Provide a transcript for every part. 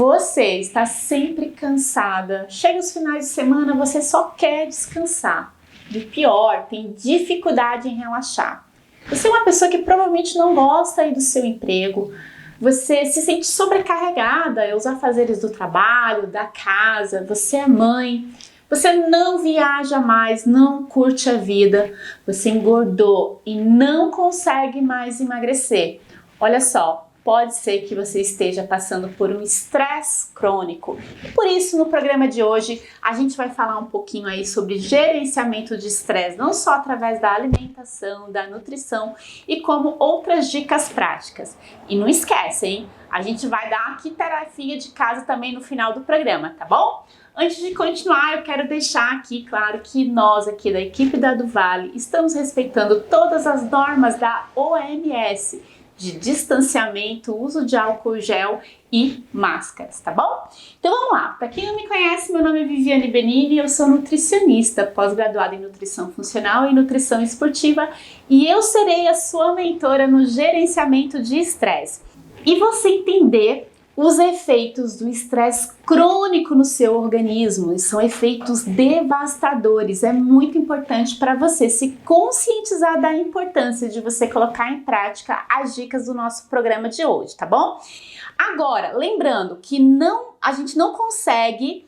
você está sempre cansada, chega os finais de semana, você só quer descansar. E pior, tem dificuldade em relaxar. Você é uma pessoa que provavelmente não gosta aí do seu emprego, você se sente sobrecarregada aos afazeres do trabalho, da casa, você é mãe, você não viaja mais, não curte a vida, você engordou e não consegue mais emagrecer. Olha só, pode ser que você esteja passando por um estresse crônico. E por isso, no programa de hoje, a gente vai falar um pouquinho aí sobre gerenciamento de estresse, não só através da alimentação, da nutrição e como outras dicas práticas. E não esquece, hein? A gente vai dar aqui tarefinha de casa também no final do programa, tá bom? Antes de continuar, eu quero deixar aqui claro que nós aqui da equipe da DuVale estamos respeitando todas as normas da OMS, de distanciamento, uso de álcool gel e máscaras, tá bom? Então vamos lá, para quem não me conhece, meu nome é Viviane Benini, eu sou nutricionista, pós-graduada em nutrição funcional e nutrição esportiva e eu serei a sua mentora no gerenciamento de estresse. E você entender os efeitos do estresse crônico no seu organismo, são efeitos devastadores. É muito importante para você se conscientizar da importância de você colocar em prática as dicas do nosso programa de hoje, tá bom? Agora, lembrando que a gente não consegue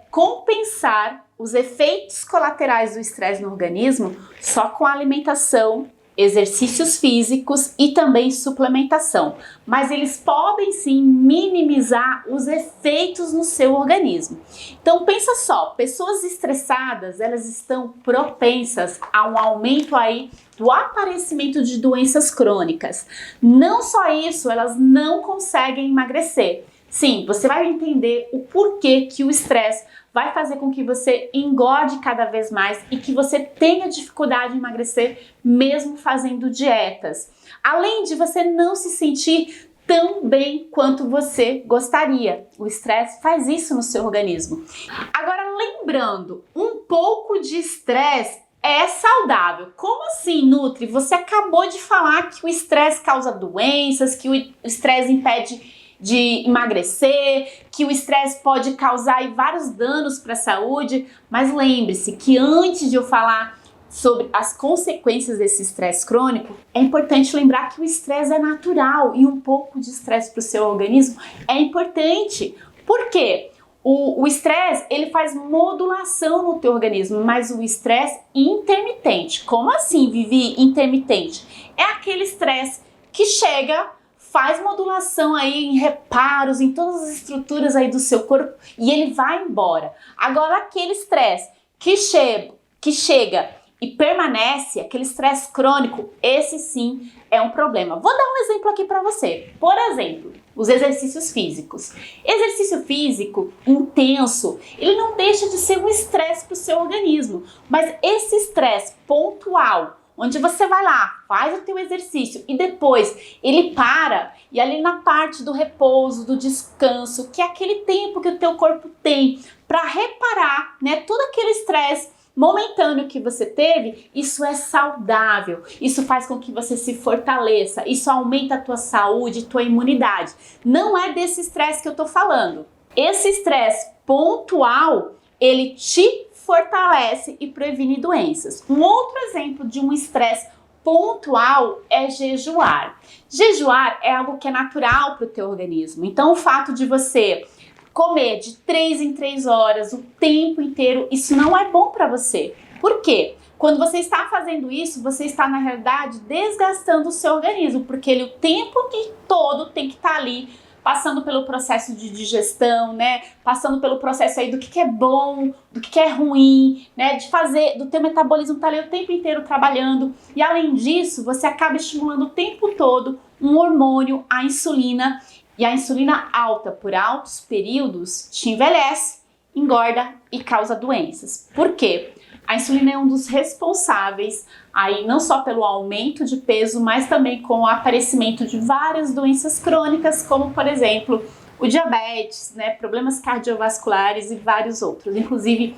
compensar os efeitos colaterais do estresse no organismo só com a alimentação, exercícios físicos e também suplementação, mas eles podem sim minimizar os efeitos no seu organismo. Então pensa só, pessoas estressadas, elas estão propensas a um aumento aí do aparecimento de doenças crônicas. Não só isso, elas não conseguem emagrecer. Sim, você vai entender o porquê que o estresse vai fazer com que você engorde cada vez mais e que você tenha dificuldade em emagrecer mesmo fazendo dietas. Além de você não se sentir tão bem quanto você gostaria. O estresse faz isso no seu organismo. Agora, lembrando, um pouco de estresse é saudável. Como assim, Nutri? Você acabou de falar que o estresse causa doenças, que o estresse impede de emagrecer, que o estresse pode causar vários danos para a saúde, mas lembre-se que antes de eu falar sobre as consequências desse estresse crônico, é importante lembrar que o estresse é natural e um pouco de estresse para o seu organismo é importante. Por quê? O estresse, ele faz modulação no teu organismo, mas o estresse intermitente. Como assim, Vivi, intermitente? É aquele estresse que chega, faz modulação aí em reparos, em todas as estruturas aí do seu corpo e ele vai embora. Agora aquele estresse que chega e permanece, aquele estresse crônico, esse sim é um problema. Vou dar um exemplo aqui para você. Por exemplo, os exercícios físicos. Exercício físico intenso, ele não deixa de ser um estresse para o seu organismo, mas esse estresse pontual, onde você vai lá, faz o teu exercício e depois ele para e ali na parte do repouso, do descanso, que é aquele tempo que o teu corpo tem para reparar, né, todo aquele estresse momentâneo que você teve, isso é saudável, isso faz com que você se fortaleça, isso aumenta a tua saúde, tua imunidade. Não é desse estresse que eu tô falando. Esse estresse pontual, ele te fortalece e previne doenças. Um outro exemplo de um estresse pontual é jejuar. Jejuar é algo que é natural para o teu organismo. Então, o fato de você comer de 3 em 3 horas o tempo inteiro, isso não é bom para você. Por quê? Quando você está fazendo isso, você está, na realidade, desgastando o seu organismo, porque ele o tempo todo tem que estar ali passando pelo processo de digestão, né? Passando pelo processo aí do que é bom, do que é ruim, né? De fazer, do teu metabolismo tá ali o tempo inteiro trabalhando. E além disso, você acaba estimulando o tempo todo um hormônio, a insulina. E a insulina alta por altos períodos te envelhece, engorda e causa doenças. Por quê? A insulina é um dos responsáveis aí não só pelo aumento de peso, mas também com o aparecimento de várias doenças crônicas, como por exemplo o diabetes, né, problemas cardiovasculares e vários outros, inclusive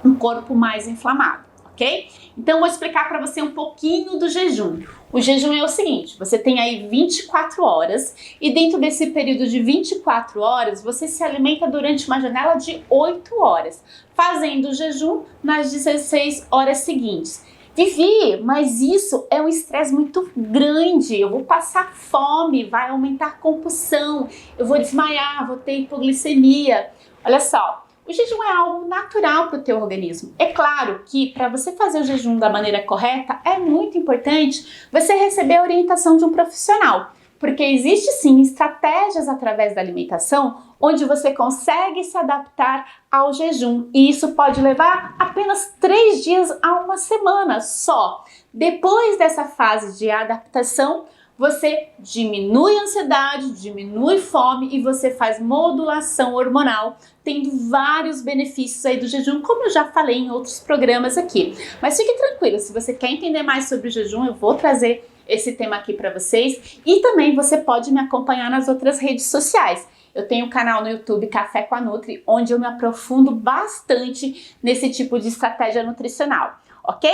um corpo mais inflamado. ok? Então vou explicar para você um pouquinho do jejum. O jejum é o seguinte, você tem aí 24 horas e dentro desse período de 24 horas você se alimenta durante uma janela de 8 horas, fazendo o jejum nas 16 horas seguintes. Vivi, mas isso é um estresse muito grande, eu vou passar fome, vai aumentar a compulsão, eu vou desmaiar, vou ter hipoglicemia. Olha só, o jejum é algo natural para o teu organismo. É claro que para você fazer o jejum da maneira correta, é muito importante você receber a orientação de um profissional. Porque existe sim estratégias através da alimentação onde você consegue se adaptar ao jejum. E isso pode levar apenas 3 dias a uma semana só. Depois dessa fase de adaptação, você diminui a ansiedade, diminui fome e você faz modulação hormonal, tendo vários benefícios aí do jejum, como eu já falei em outros programas aqui. Mas fique tranquilo, se você quer entender mais sobre o jejum, eu vou trazer esse tema aqui para vocês e também você pode me acompanhar nas outras redes sociais. Eu tenho um canal no YouTube Café com a Nutri, onde eu me aprofundo bastante nesse tipo de estratégia nutricional, ok?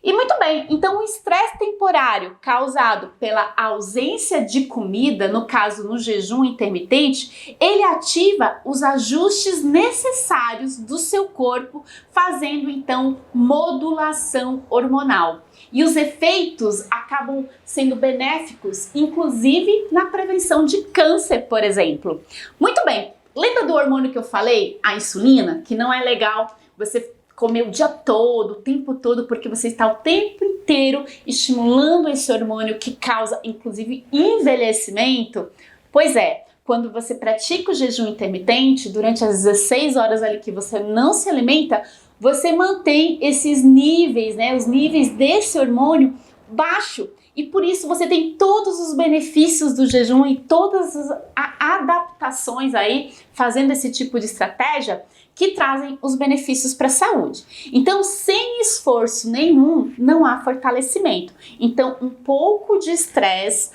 E muito bem, então o estresse temporário causado pela ausência de comida, no caso no jejum intermitente, ele ativa os ajustes necessários do seu corpo, fazendo então modulação hormonal. E os efeitos acabam sendo benéficos, inclusive na prevenção de câncer, por exemplo. Muito bem, lembra do hormônio que eu falei, a insulina, que não é legal você comer o dia todo, o tempo todo, porque você está o tempo inteiro estimulando esse hormônio que causa, inclusive, envelhecimento? Pois é, quando você pratica o jejum intermitente, durante as 16 horas ali que você não se alimenta, você mantém esses níveis, né, os níveis desse hormônio baixo. E por isso você tem todos os benefícios do jejum e todas as adaptações aí, fazendo esse tipo de estratégia, que trazem os benefícios para a saúde. Então, sem esforço nenhum, não há fortalecimento. Então, um pouco de estresse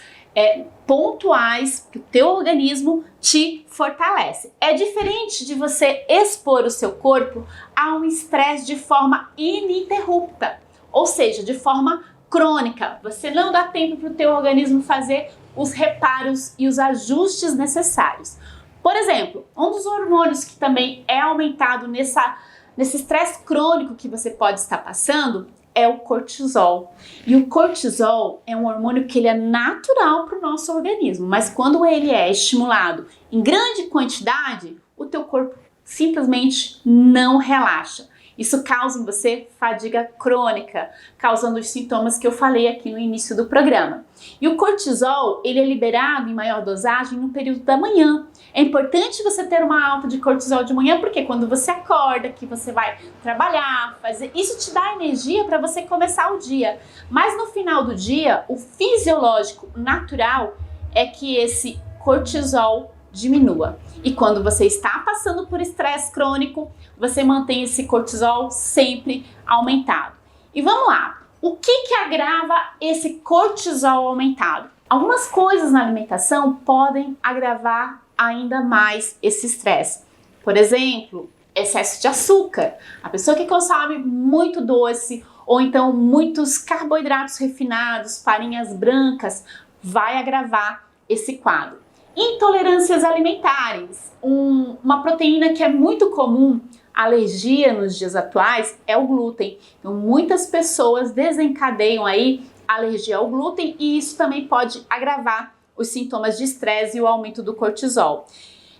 pontuais para o teu organismo te fortalece. É diferente de você expor o seu corpo a um estresse de forma ininterrupta, ou seja, de forma crônica. Você não dá tempo para o teu organismo fazer os reparos e os ajustes necessários. Por exemplo, um dos hormônios que também é aumentado nesse estresse crônico que você pode estar passando é o cortisol. E o cortisol é um hormônio que ele é natural para o nosso organismo, mas quando ele é estimulado em grande quantidade, o teu corpo simplesmente não relaxa. Isso causa em você fadiga crônica, causando os sintomas que eu falei aqui no início do programa. E o cortisol, ele é liberado em maior dosagem no período da manhã. É importante você ter uma alta de cortisol de manhã, porque quando você acorda, que você vai trabalhar, isso te dá energia para você começar o dia. Mas no final do dia, o fisiológico natural é que esse cortisol diminua. E quando você está passando por estresse crônico, você mantém esse cortisol sempre aumentado. E vamos lá, o que agrava esse cortisol aumentado? Algumas coisas na alimentação podem agravar ainda mais esse estresse. Por exemplo, excesso de açúcar. A pessoa que consome muito doce ou então muitos carboidratos refinados, farinhas brancas, vai agravar esse quadro. Intolerâncias alimentares. Uma proteína que é muito comum, alergia nos dias atuais, é o glúten. Então, muitas pessoas desencadeiam aí alergia ao glúten e isso também pode agravar os sintomas de estresse e o aumento do cortisol.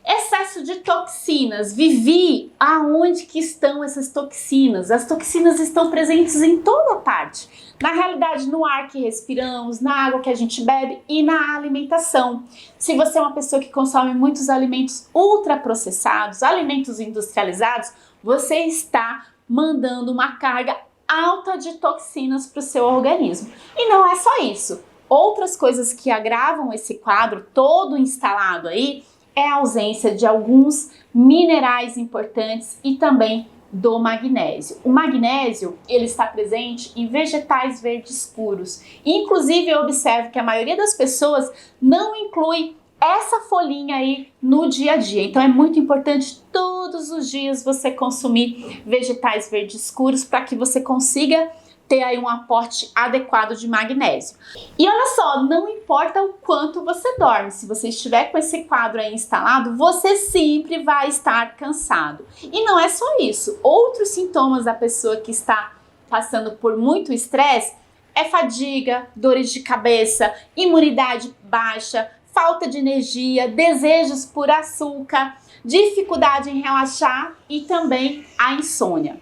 Excesso de toxinas. Vivi, aonde que estão essas toxinas? As toxinas estão presentes em toda parte. Na realidade, no ar que respiramos, na água que a gente bebe e na alimentação. Se você é uma pessoa que consome muitos alimentos ultraprocessados, alimentos industrializados, você está mandando uma carga alta de toxinas para o seu organismo. E não é só isso. Outras coisas que agravam esse quadro todo instalado aí é a ausência de alguns minerais importantes e também do magnésio. O magnésio, ele está presente em vegetais verdes escuros. Inclusive, eu observo que a maioria das pessoas não inclui essa folhinha aí no dia a dia. Então é muito importante todos os dias você consumir vegetais verdes escuros para que você consiga ter aí um aporte adequado de magnésio. E olha só, não importa o quanto você dorme, se você estiver com esse quadro aí instalado, você sempre vai estar cansado. E não é só isso, outros sintomas da pessoa que está passando por muito estresse é fadiga, dores de cabeça, imunidade baixa, falta de energia, desejos por açúcar, dificuldade em relaxar e também a insônia.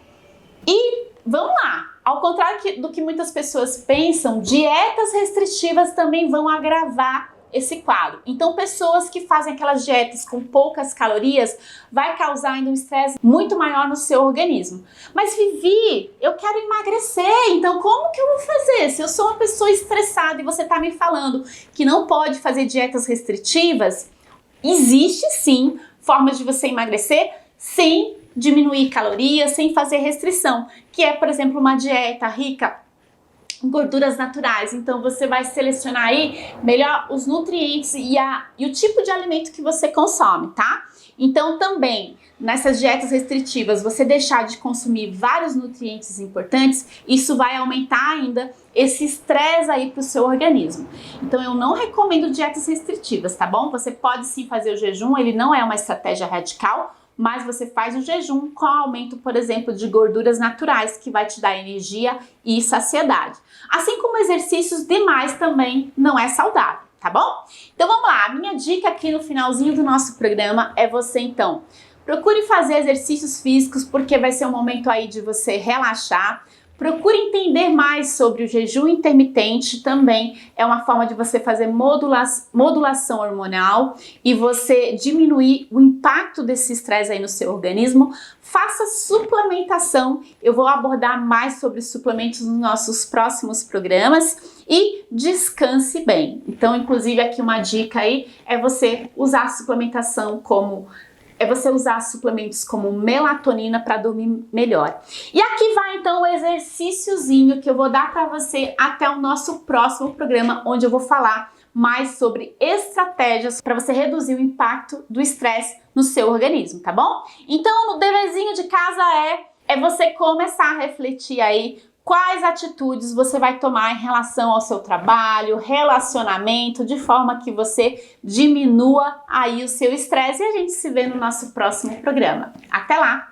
E vamos lá! Ao contrário do que muitas pessoas pensam, dietas restritivas também vão agravar esse quadro. Então, pessoas que fazem aquelas dietas com poucas calorias vai causar ainda um estresse muito maior no seu organismo. Mas Vivi, eu quero emagrecer, então como que eu vou fazer? Se eu sou uma pessoa estressada e você está me falando que não pode fazer dietas restritivas, existe sim formas de você emagrecer sem diminuir calorias, sem fazer restrição, que é, por exemplo, uma dieta rica em gorduras naturais. Então você vai selecionar aí melhor os nutrientes e o tipo de alimento que você consome, tá? Então também nessas dietas restritivas, você deixar de consumir vários nutrientes importantes, isso vai aumentar ainda esse estresse aí pro seu organismo. Então eu não recomendo dietas restritivas, tá bom? Você pode sim fazer o jejum, ele não é uma estratégia radical, mas você faz o jejum com aumento, por exemplo, de gorduras naturais, que vai te dar energia e saciedade. Assim como exercícios demais também não é saudável, tá bom? Então vamos lá, a minha dica aqui no finalzinho do nosso programa é você então, procure fazer exercícios físicos, porque vai ser um momento aí de você relaxar. Procure entender mais sobre o jejum intermitente, também é uma forma de você fazer modulação hormonal e você diminuir o impacto desse estresse aí no seu organismo. Faça suplementação, eu vou abordar mais sobre suplementos nos nossos próximos programas e descanse bem. Então, inclusive aqui uma dica aí é você usar a suplementação você usar suplementos como melatonina para dormir melhor. E aqui vai então o exercíciozinho que eu vou dar para você até o nosso próximo programa, onde eu vou falar mais sobre estratégias para você reduzir o impacto do estresse no seu organismo, tá bom? Então, o deverzinho de casa é você começar a refletir aí quais atitudes você vai tomar em relação ao seu trabalho, relacionamento, de forma que você diminua aí o seu estresse, e a gente se vê no nosso próximo programa. Até lá!